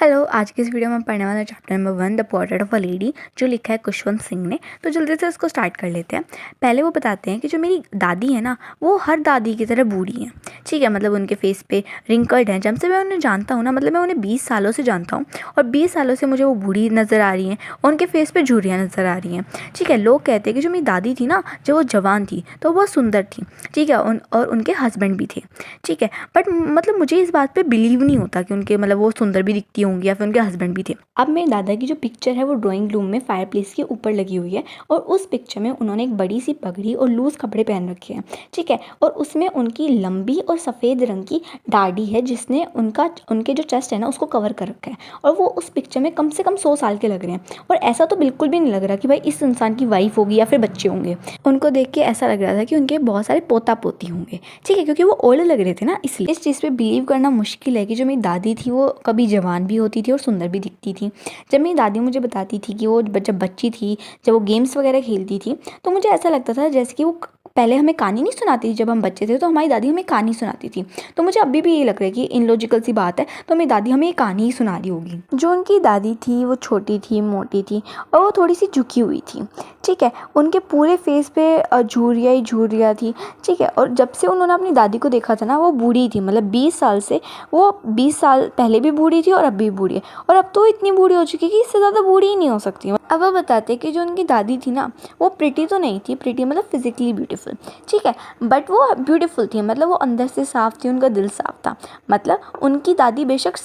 Hello, आज की इस वीडियो में हम पढ़ने वाला chapter number 1 the portrait of a lady, जो लिखा है खुशवंत सिंह ने। तो जल्दी से इसको स्टार्ट कर लेते हैं। पहले वो बताते हैं कि जो मेरी दादी है ना, वो हर दादी की तरह बूढ़ी हैं। ठीक है, मतलब उनके फेस पे रिंकल्ड हैं। जब से मैं उन्हें जानता हूँ ना, मतलब मैं उन्हें 20 सालों से जानता हूँ और 20 सालों से मुझे वो बूढ़ी नज़र आ रही हैं और उनके फेस पे झुर्रियाँ नज़र आ रही हैं। ठीक है, लोग कहते हैं कि जो मेरी दादी थी ना, जब वो जवान थी तो वो बहुत सुंदर थी। ठीक है, और उनके हस्बैंड भी थे। ठीक है, बट मतलब मुझे इस बात पे बिलीव नहीं होता कि उनके मतलब वो सुंदर भी दिखती होंगी या फिर उनके हस्बैंड भी थे। अब मेरे दादा की जो पिक्चर है वो ड्राइंग रूम में फायर प्लेस के ऊपर लगी हुई है और उस पिक्चर में उन्होंने एक बड़ी सी पगड़ी और लूज कपड़े पहन रखे हैं। ठीक है, और उसमें उनकी लंबी और सफ़ेद रंग की दाढ़ी है जिसने उनके जो चेस्ट है ना उसको कवर कर रखा है। और वो उस पिक्चर में कम से कम 100 साल के लग रहे हैं और ऐसा तो बिल्कुल भी नहीं लग रहा कि भाई इस इंसान की वाइफ होगी या फिर बच्चे होंगे। उनको देख के ऐसा लग रहा था कि उनके बहुत सारे पोता पोती होंगे। ठीक है, क्योंकि वो ओल्ड लग रहे थे ना, इसलिए इस चीज़ पे बिलीव करना मुश्किल है कि जो मेरी दादी थी वो कभी जवान भी होती थी और सुंदर भी दिखती थी। जब मेरी दादी मुझे बताती थी कि वो जब बच्ची थी, जब वो गेम्स वगैरह खेलती थी, तो मुझे ऐसा लगता था जैसे कि वो पहले हमें कहानी नहीं सुनाती थी। जब हम बच्चे थे तो हमारी दादी हमें कहानी सुनाती थी। तो मुझे अभी भी ये लग रहा है कि इनलॉजिकल सी बात है, तो मेरी दादी हमें ये कहानी ही सुना रही होगी। जो उनकी दादी थी वो छोटी थी, मोटी थी और वो थोड़ी सी झुकी हुई थी। ठीक है, उनके पूरे फेस पे झुर्रियाँ ही झुर्रियाँ थी। ठीक है, और जब से उन्होंने अपनी दादी को देखा था ना, वो बूढ़ी थी। मतलब 20 साल से वो 20 साल पहले भी बूढ़ी थी और अब भी बूढ़ी है और अब तो इतनी बूढ़ी हो चुकी है कि इससे ज़्यादा बूढ़ी ही नहीं हो सकती। अब वो बताते कि जो उनकी दादी थी ना, वो प्रिटी तो नहीं थी, प्रिटी मतलब फिजिकली ब्यूटीफुल। ठीक है, बट वो ब्यूटीफुल थी, मतलब वो अंदर से साफ थी, उनका दिल साफ था। मतलब उनकी दादी बेशक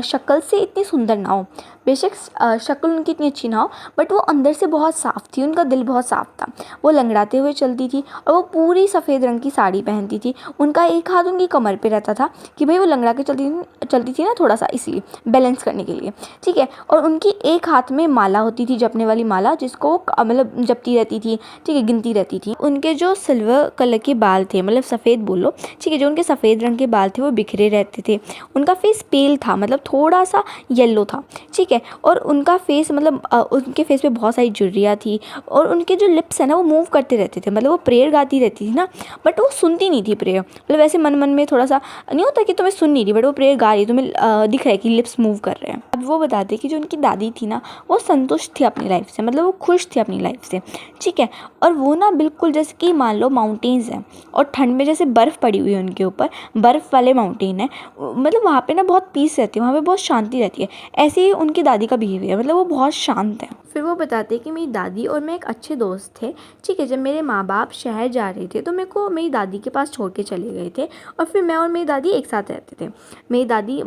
शक्ल से इतनी सुंदर ना हो, बेशक शक्ल उनकी इतनी अच्छी ना हो, बट वो अंदर से बहुत साफ़ थी, उनका दिल बहुत साफ़ था। वो लंगड़ाते हुए चलती थी और वो पूरी सफ़ेद रंग की साड़ी पहनती थी। उनका एक हाथ उनकी कमर पे रहता था कि भाई वो लंगड़ा के चलती थी ना थोड़ा सा, इसलिए बैलेंस करने के लिए। ठीक है, और उनकी एक हाथ में माला होती थी, जपने वाली माला, जिसको मतलब जपती रहती थी। ठीक है, गिनती रहती थी। उनके जो सिल्वर कलर के बाल थे, मतलब सफ़ेद बोलो, ठीक है, जो उनके सफ़ेद रंग के बाल थे वो बिखरे रहते थे। उनका फेस पेल था, मतलब थोड़ा सा येलो था। ठीक है, और उनका फेस मतलब उनके फेस पे बहुत सारी झुर्रियाँ थी और उनके जो लिप्स है ना वो मूव करते रहते थे। मतलब वो प्रेयर गाती रहती थी ना, बट वो सुनती नहीं थी प्रेयर। मतलब वैसे मन मन में थोड़ा सा नहीं होता कि तुम्हें सुन नहीं रही, बट वो प्रेयर गा रही, तुम्हें दिख रहा है कि लिप्स मूव कर रहे हैं। अब वो बताते कि जो उनकी दादी थी ना, वो संतुष्ट थी अपनी लाइफ से, मतलब वो खुश थी अपनी लाइफ से। ठीक है, और वो ना बिल्कुल जैसे कि मान लो माउंटेन्स हैं और ठंड में जैसे बर्फ़ पड़ी हुई है उनके ऊपर, बर्फ़ वाले माउंटेन है, मतलब वहाँ पे ना बहुत पीस रहती है, वहाँ पे बहुत शांति रहती है। ऐसे ही उनकी दादी का बिहेवियर, मतलब वो बहुत शांत है। फिर वो बताते कि मेरी दादी और मैं एक अच्छे दोस्त थे। ठीक है, जब मेरे माँ बाप शहर जा रहे थे तो मेरे को मेरी दादी के पास छोड़ के चले गए थे और फिर मैं और मेरी दादी एक साथ रहते थे। मेरी दादी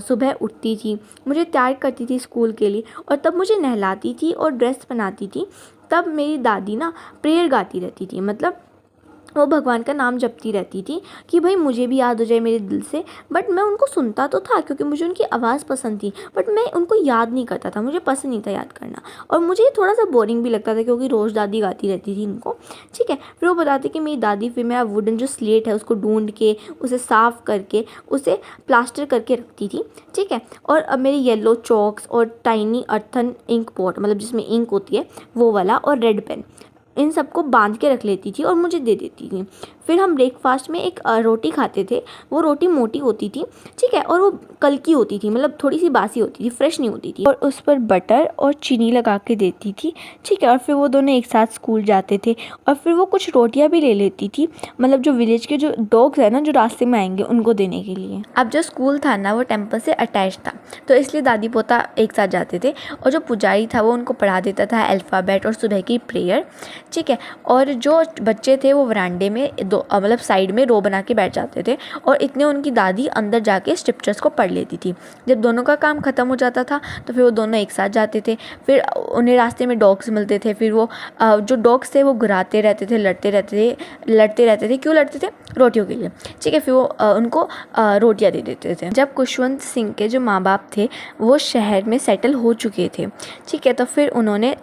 सुबह उठती थी, मुझे तैयार करती थी स्कूल के लिए और तब मुझे नहलाती थी और ड्रेस बनाती थी। तब मेरी दादी ना प्रेयर गाती रहती थी, मतलब वो भगवान का नाम जपती रहती थी कि भाई मुझे भी याद हो जाए मेरे दिल से। बट मैं उनको सुनता तो था क्योंकि मुझे उनकी आवाज़ पसंद थी, बट मैं उनको याद नहीं करता था, मुझे पसंद नहीं था याद करना और मुझे थोड़ा सा बोरिंग भी लगता था क्योंकि रोज़ दादी गाती रहती थी इनको। ठीक है, फिर वो बताते कि मेरी दादी फिर मेरा वुडन जो स्लेट है उसको ढूंढ के उसे साफ़ करके उसे प्लास्टर करके रखती थी। ठीक है, और अब मेरे येलो चॉक्स और टाइनी अर्थन इंक पॉट, मतलब जिसमें इंक होती है वो वाला, और रेड पेन, इन सबको बांध के रख लेती थी और मुझे दे देती थी। फिर हम ब्रेकफास्ट में एक रोटी खाते थे। वो रोटी मोटी होती थी, ठीक है, और वो कल की होती थी, मतलब थोड़ी सी बासी होती थी, फ्रेश नहीं होती थी, और उस पर बटर और चीनी लगा के देती थी। ठीक है, और फिर वो दोनों एक साथ स्कूल जाते थे और फिर वो कुछ रोटियां भी ले लेती थी, मतलब जो विलेज के जो डॉग्स है ना जो रास्ते में आएंगे उनको देने के लिए। अब जो स्कूल था ना वो टेम्पल से अटैच था, तो इसलिए दादी पोता एक साथ जाते थे और जो पुजारी था वो उनको पढ़ा देता था अल्फ़ाबेट और सुबह की प्रेयर। ठीक है, और जो बच्चे थे वो वरांडे में मतलब साइड में रो बना के बैठ जाते थे और इतने उनकी दादी अंदर जाके स्क्रिप्चर्स को पढ़ लेती थी। जब दोनों का काम ख़त्म हो जाता था तो फिर वो दोनों एक साथ जाते थे। फिर उन्हें रास्ते में डॉग्स मिलते थे, फिर वो जो डॉग्स थे वो घुराते रहते थे, लड़ते रहते थे। क्यों लड़ते थे? रोटियों के लिए। ठीक है, फिर वो उनको रोटियां दे देते थे। जब खुशवंत सिंह के जो माँ बाप थे वो शहर में सेटल हो चुके थे, ठीक है, तो फिर उन्होंने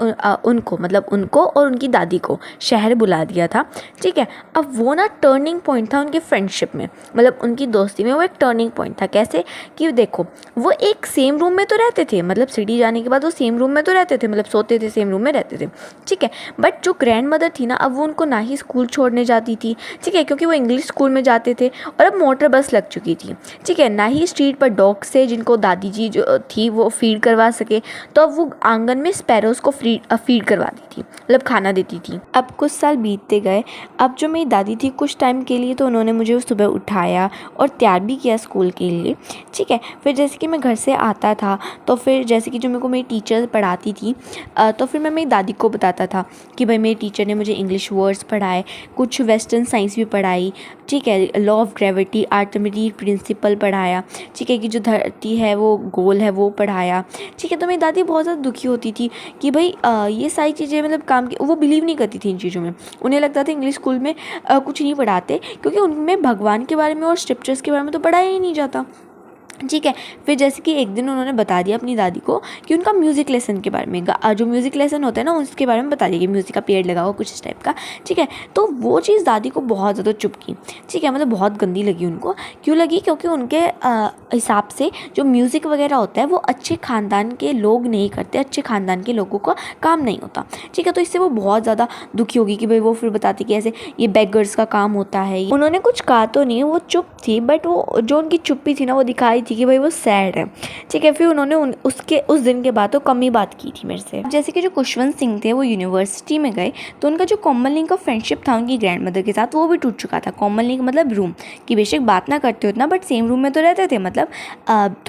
उनको और उनकी दादी को शहर बुला दिया था, ठीक है। अब वो ना टर्निंग पॉइंट था उनकी फ्रेंडशिप में, मतलब उनकी दोस्ती में वो एक टर्निंग पॉइंट था। कैसे कि देखो, वो एक सेम रूम में तो रहते थे, मतलब सिटी जाने के बाद वो सेम रूम में तो रहते थे, मतलब सोते थे सेम रूम में रहते थे, ठीक है। बट जो ग्रैंड मदर थी ना, अब वो उनको ना ही स्कूल छोड़ने जाती थी, ठीक है, क्योंकि वो इंग्लिश स्कूल में जाते थे, और अब मोटर बस लग चुकी थी, ठीक है। ना ही स्ट्रीट पर डॉग्स थे जिनको दादी जी जो थी वो फीड करवा सके, तो अब वो आंगन में स्पैरोज़ को फीड करवाती थी, मतलब खाना देती थी। अब कुछ साल बीतते गए। अब जो मेरी दादी थी, कुछ टाइम के लिए तो उन्होंने मुझे सुबह उठाया और तैयार भी किया स्कूल के लिए, ठीक है। फिर जैसे कि मैं घर से आता था, तो फिर जैसे कि जो मेरे को मेरी टीचर पढ़ाती थी, तो फिर मैं मेरी दादी को बताता था कि भाई मेरी टीचर ने मुझे इंग्लिश वर्ड्स पढ़ाए, कुछ वेस्टर्न साइंस भी पढ़ाई, ठीक है, law of gravity, Archimedes principal पढ़ाया, ठीक है, कि जो धरती है वो गोल है वो पढ़ाया, ठीक है। तो मेरी दादी बहुत ज़्यादा दुखी होती थी कि भाई ये सारी चीज़ें मतलब काम की, वो बिलीव नहीं करती थी इन चीज़ों में। उन्हें लगता था इंग्लिश स्कूल में कुछ नहीं पढ़ाते, क्योंकि उनमें भगवान के बारे में और स्क्रिप्चर्स के बारे में तो पढ़ाया ही नहीं जाता, ठीक है। फिर जैसे कि एक दिन उन्होंने बता दिया अपनी दादी को कि उनका म्यूज़िक लेसन के बारे में, जो म्यूज़िक लेसन होता है ना उसके बारे में बता दिया कि म्यूज़िक का पीरियड लगा हुआ कुछ इस टाइप का, ठीक है। तो वो चीज़ दादी को बहुत ज़्यादा चुभकी, ठीक है, मतलब बहुत गंदी लगी उनको। क्यों लगी? क्योंकि उनके हिसाब से जो म्यूज़िक वगैरह होता है वो अच्छे ख़ानदान के लोग नहीं करते, अच्छे ख़ानदान के लोगों का काम नहीं होता, ठीक है। तो इससे वो बहुत ज़्यादा दुखी होगी कि भाई वो फिर बताती कि ऐसे ये बेगर्स का काम होता है। उन्होंने कुछ कहा तो नहीं, वो चुप थी, बट वो जो उनकी चुप्पी थी ना वो दिखाई थी कि भाई वो सैड है, ठीक है। फिर उन्होंने उस दिन के बाद तो कम ही बात की थी मेरे से। जैसे कि जो खुशवंत सिंह थे वो यूनिवर्सिटी में गए, तो उनका जो कोमल का फ्रेंडशिप था उनकी ग्रैंड मदर के साथ वो भी टूट चुका था। कोमल का मतलब रूम की, बेशक बात ना करते उतना, बट सेम रूम में तो रहते थे, मतलब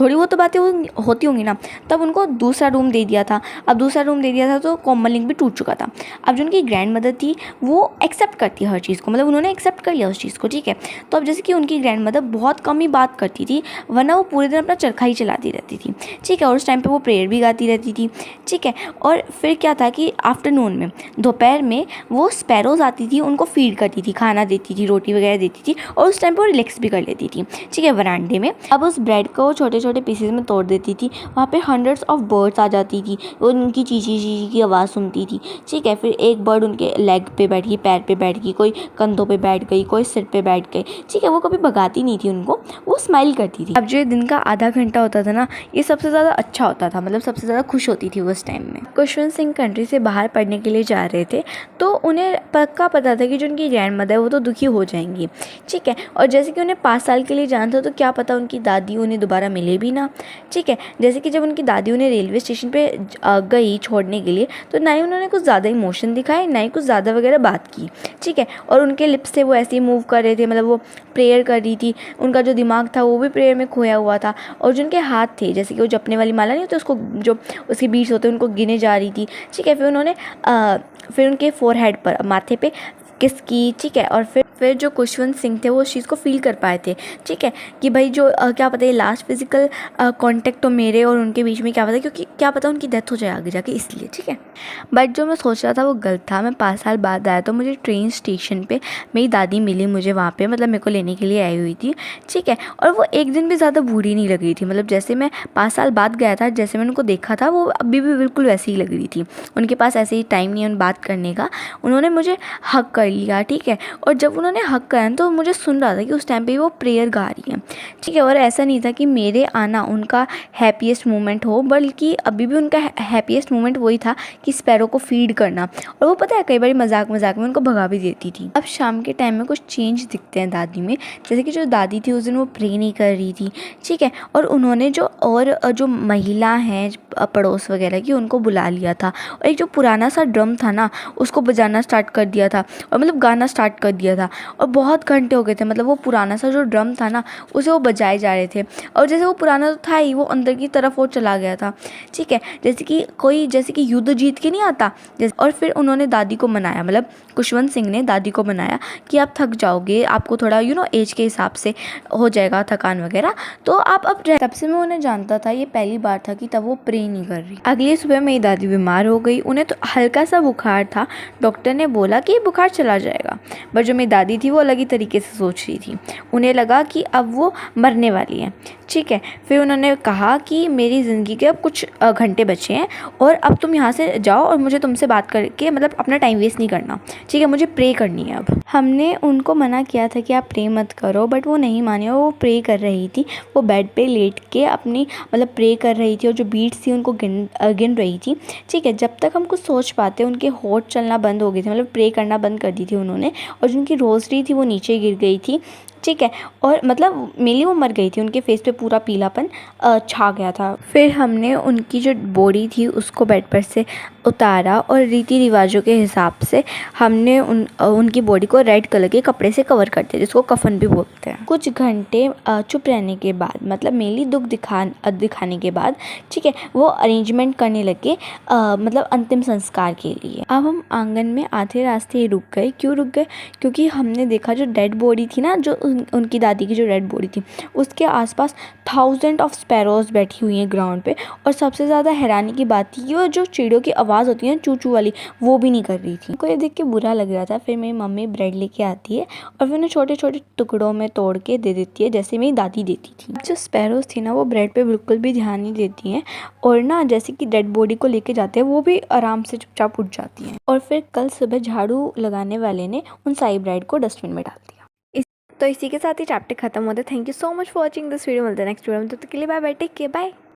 थोड़ी बहुत तो बातें होती होंगी ना। तब उनको दूसरा रूम दे दिया था। अब दूसरा रूम दे दिया था तो कोमल भी टूट चुका था। अब जो उनकी ग्रैंड मदर थी वो एक्सेप्ट करती है हर चीज़ को, मतलब उन्होंने एक्सेप्ट कर लिया उस चीज़ को, ठीक है। तो अब जैसे कि उनकी ग्रैंड मदर बहुत कम ही बात करती थी, वरना वो पूरे दिन अपना चरखा ही चलाती रहती थी, ठीक है। और उस टाइम पे वो प्रेयर भी गाती रहती थी, ठीक है। और फिर क्या था कि आफ्टरनून में, दोपहर में वो स्पैरोज़ आती थी, उनको फीड करती थी, खाना देती थी, रोटी वगैरह देती थी, और उस टाइम पे वो रिलैक्स भी कर लेती थी, ठीक है, वरांडे में। अब उस ब्रेड को छोटे छोटे पीसेज में तोड़ देती थी, वहाँ पे हंड्रेड्स ऑफ बर्ड्स आ जाती थी, वो उनकी चीची चीची की आवाज़ सुनती थी, ठीक है। फिर एक बर्ड उनके लेग पे बैठ गई, पैर पे बैठ गई, कोई कंधों पे बैठ गई, कोई सिर पे बैठ गई, ठीक है। वो कभी भगाती नहीं थी उनको, वो स्माइल करती थी। अब जो दिन का आधा घंटा होता था ना, ये सबसे ज़्यादा अच्छा होता था, मतलब सबसे ज़्यादा खुश होती थी उस टाइम में। खुशवंत सिंह कंट्री से बाहर पढ़ने के लिए जा रहे थे, तो उन्हें पक्का पता था कि जो उनकी ग्रैंड मदर है वो तो दुखी हो जाएंगी, ठीक है। और जैसे कि उन्हें 5 साल के लिए जाना था, तो क्या पता उनकी दादी उन्हें दोबारा मिले भी ना, ठीक है। जैसे कि जब उनकी दादी उन्हें रेलवे स्टेशन पे गई छोड़ने के लिए, तो ना ही उन्होंने कुछ ज़्यादा इमोशन दिखाए, ना ही कुछ ज़्यादा वगैरह बात की, ठीक है। और उनके लिप्स से वो ऐसे ही मूव कर रहे थे, मतलब वो प्रेयर कर रही थी, उनका जो दिमाग था वो भी प्रेयर में खोया हुआ था। और जो उनके हाथ थे, जैसे कि वो जपने वाली माला नहीं होती, उसको जो उसके बीट्स होते हैं उनको गिने जा रही थी, ठीक है। फिर उन्होंने फिर उनके फोरहेड पर, माथे पे किस की, ठीक है। और फिर जो खुशवंत सिंह थे वो उस चीज़ को फील कर पाए थे, ठीक है, कि भाई जो क्या पता ये लास्ट फिजिकल कांटेक्ट तो मेरे और उनके बीच में क्या पता, क्योंकि क्या पता उनकी डेथ हो जाए आगे जाके, इसलिए, ठीक है। बट जो मैं सोच रहा था वो गलत था। मैं 5 साल बाद आया तो मुझे ट्रेन स्टेशन पे मेरी दादी मिली मुझे वहाँ पे, मतलब मेरे को लेने के लिए आई हुई थी, ठीक है। और वो एक दिन भी ज़्यादा बूढ़ी नहीं लग रही थी, मतलब जैसे मैं 5 साल बाद गया था, जैसे मैंने उनको देखा था वो अभी भी बिल्कुल वैसी ही लग रही थी। उनके पास ऐसे ही टाइम नहीं है उन बात करने का। उन्होंने मुझे हक कर लिया, ठीक है। और जब उन्होंने हक करा तो मुझे सुन रहा था कि उस टाइम पे वो प्रेयर गा रही है, ठीक है। और ऐसा नहीं था कि मेरे आना उनका हैप्पीएस्ट मोमेंट हो, बल्कि अभी भी उनका हैप्पीएस्ट मोमेंट वही था कि स्पैरो को फीड करना। और वो पता है कई बार मजाक मजाक में उनको भगा भी देती थी। अब शाम के टाइम में कुछ चेंज दिखते हैं दादी में, जैसे कि जो दादी थी उस दिन वो प्रे नहीं कर रही थी, ठीक है। और उन्होंने जो महिला हैं पड़ोस वगैरह की उनको बुला लिया था, और एक जो पुराना सा ड्रम था ना उसको बजाना स्टार्ट कर दिया था, और मतलब गाना स्टार्ट कर दिया था। और बहुत घंटे हो गए थे, मतलब वो पुराना सा जो ड्रम था ना उसे वो बजाए जा रहे थे, और जैसे वो पुराना तो था ही, वो अंदर की तरफ वो चला गया था, ठीक है। जैसे कि युद्ध जीत के नहीं आता जैसे। और फिर उन्होंने दादी को मनाया, मतलब खुशवंत सिंह ने दादी को मनाया कि आप थक जाओगे, आपको थोड़ा एज के हिसाब से हो जाएगा थकान वगैरह, तो आप अब तब से मैं उन्हें जानता था, ये पहली बार था कि तब वो प्रे नहीं कर रही। अगली सुबह मेरी दादी बीमार हो गई, उन्हें तो हल्का सा बुखार था, डॉक्टर ने बोला कि बुखार चला जाएगा। बट जो मेरी दादी दादी थी वो अलग ही तरीके से सोच रही थी। उन्हें लगा कि अब वो मरने वाली है, ठीक है। फिर उन्होंने कहा कि मेरी ज़िंदगी के अब कुछ घंटे बचे हैं और अब तुम यहाँ से जाओ और मुझे तुमसे बात करके मतलब अपना टाइम वेस्ट नहीं करना, ठीक है, मुझे प्रे करनी है अब। हमने उनको मना किया था कि आप प्रे मत करो, बट वो नहीं मानी और वो प्रे कर रही थी। वो बेड पे लेट के अपनी मतलब प्रे कर रही थी और जो बीट्स थी उनको गिन रही थी, ठीक है। जब तक हम कुछ सोच पाते उनके होठ चलना बंद हो गए थे, मतलब प्रे करना बंद कर दी थी उन्होंने, और जो उनकी रोज़री थी वो नीचे गिर गई थी, ठीक है। और मतलब मेनली वो मर गई थी, उनके फेस पे पूरा पीलापन छा गया था। फिर हमने उनकी जो बॉडी थी उसको बेड पर से उतारा और रीति रिवाजों के हिसाब से हमने उनकी बॉडी को रेड कलर के कपड़े से कवर कर दिया, जिसको कफन भी बोलते हैं। कुछ घंटे चुप रहने के बाद, मतलब मेनली दुख दिखाने के बाद, ठीक है, वो अरेंजमेंट करने लगे मतलब अंतिम संस्कार के लिए। अब हम आंगन में आधे रास्ते ही रुक गए। क्यों रुक गए? क्योंकि हमने देखा जो डेड बॉडी थी ना, जो उनकी दादी की जो डेड बॉडी थी, उसके आसपास थाउजेंड ऑफ स्पैरोज बैठी हुई हैं ग्राउंड पे। और सबसे ज़्यादा हैरानी की बात थी कि वो जो चिड़ियों की आवाज़ होती है चू चू वाली, वो भी नहीं कर रही थी। को ये देख के बुरा लग रहा था। फिर मेरी मम्मी ब्रेड लेके आती है और फिर उन्हें छोटे छोटे टुकड़ों में तोड़ के दे देती है, जैसे मेरी दादी देती थी। जो स्पैरोज थी ना, वो ब्रेड पे बिल्कुल भी ध्यान नहीं देती हैं और ना जैसे कि डेड बॉडी को लेके जाते हैं वो भी आराम से चुपचाप उठ जाती हैं। और फिर कल सुबह झाड़ू लगाने वाले ने उन सारी ब्रेड को डस्टबिन में डाल दिया। तो इसी के साथ ही चैप्टर खत्म होता है। Thank you so much for watching this video. मिलते हैं नेक्स्ट वीडियो में, तब तक के लिए bye bye, take care, bye.